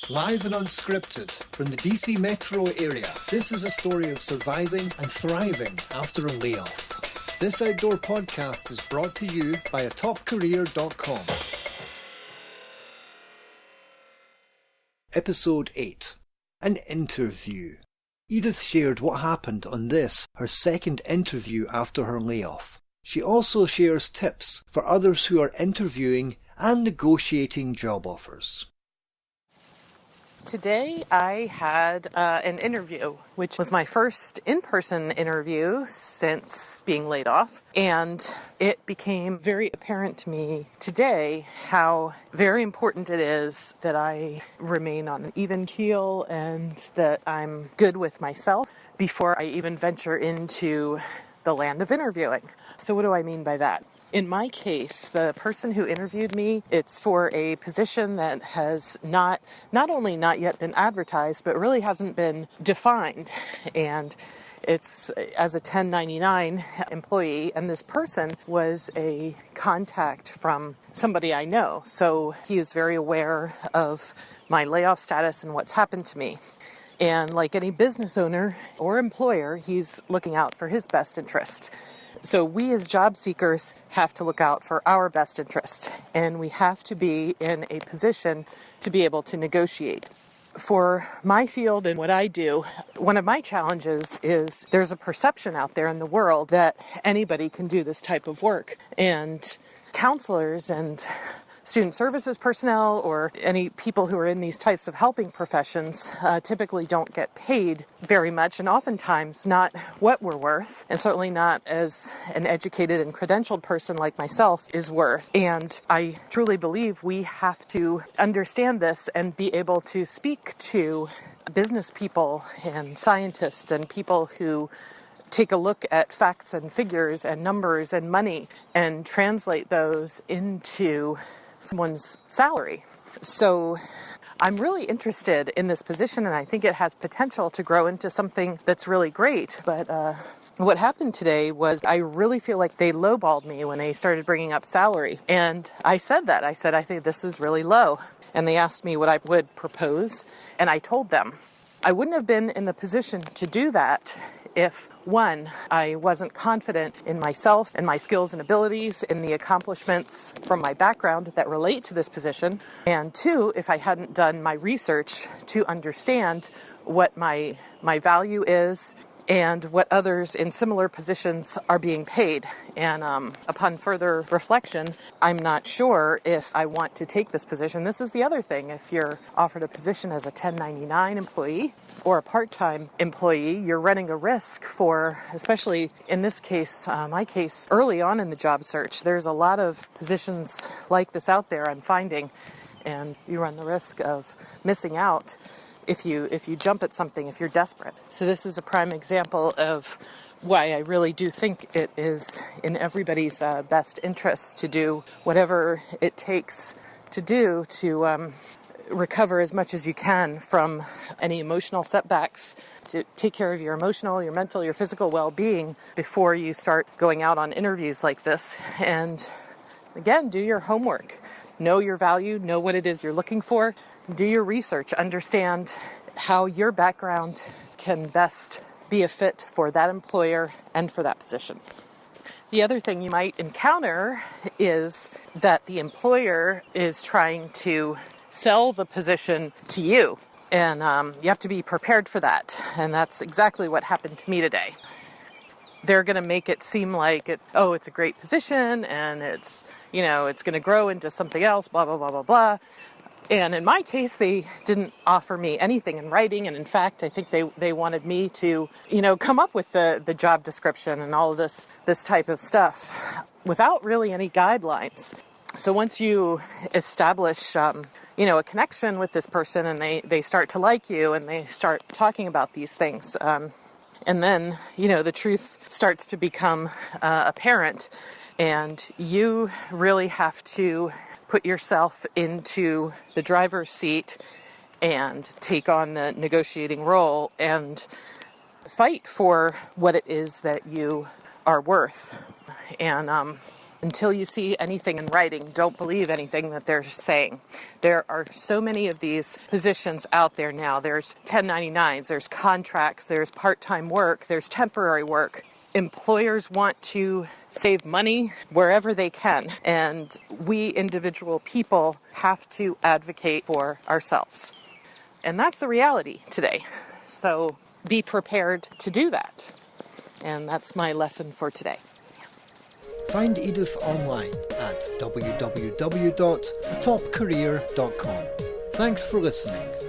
Live and unscripted from the DC metro area, this is a story of surviving and thriving after a layoff. This outdoor podcast is brought to you by atopcareer.com. Episode 8. An interview. Edythe shared what happened on this, her second interview after her layoff. She also shares tips for others who are interviewing and negotiating job offers. Today I had an interview, which was my first in-person interview since being laid off. And it became very apparent to me today how very important it is that I remain on an even keel and that I'm good with myself before I even venture into the land of interviewing. So what do I mean by that? In my case, the person who interviewed me, it's for a position that has not only not yet been advertised, but really hasn't been defined. And it's as a 1099 employee, and this person was a contact from somebody I know. So he is very aware of my layoff status and what's happened to me. And like any business owner or employer, he's looking out for his best interest. So we as job seekers have to look out for our best interest, and we have to be in a position to be able to negotiate. For my field and what I do, one of my challenges is there's a perception out there in the world that anybody can do this type of work, and counselors and student services personnel or any people who are in these types of helping professions typically don't get paid very much, and oftentimes not what we're worth, and certainly not as an educated and credentialed person like myself is worth. And I truly believe we have to understand this and be able to speak to business people and scientists and people who take a look at facts and figures and numbers and money and translate those into someone's salary. So I'm really interested in this position, and I think it has potential to grow into something that's really great. But what happened today was I really feel like they lowballed me when they started bringing up salary. And I said that. I said, I think this is really low. And they asked me what I would propose, and I told them. I wouldn't have been in the position to do that if, one, I wasn't confident in myself and my skills and abilities, in the accomplishments from my background that relate to this position, and two, if I hadn't done my research to understand what my value is and what others in similar positions are being paid. And upon further reflection, I'm not sure if I want to take this position. This is the other thing. If you're offered a position as a 1099 employee or a part-time employee, you're running a risk for, especially in this case, my case, early on in the job search. There's a lot of positions like this out there I'm finding, and you run the risk of missing out if you jump at something, if you're desperate. So this is a prime example of why I really do think it is in everybody's best interest to do whatever it takes to do to recover as much as you can from any emotional setbacks, to take care of your emotional, your mental, your physical well-being before you start going out on interviews like this. And again, do your homework. Know your value, know what it is you're looking for. Do your research, understand how your background can best be a fit for that employer and for that position. The other thing you might encounter is that the employer is trying to sell the position to you, and you have to be prepared for that, and that's exactly what happened to me today. They're going to make it seem like it's a great position, and it's going to grow into something else, blah, blah, blah, blah, blah. And in my case, they didn't offer me anything in writing. And in fact, I think they wanted me to, come up with the job description and all of this type of stuff without really any guidelines. So once you establish, a connection with this person, and they start to like you and they start talking about these things, and then, the truth starts to become apparent, and you really have to put yourself into the driver's seat and take on the negotiating role and fight for what it is that you are worth. And Until you see anything in writing, don't believe anything that they're saying. There are so many of these positions out there now. There's 1099s, there's contracts, there's part-time work, there's temporary work. Employers want to save money wherever they can, and we individual people have to advocate for ourselves. And that's the reality today. So be prepared to do that. And that's my lesson for today. Find Edythe online at www.topcareer.com. Thanks for listening.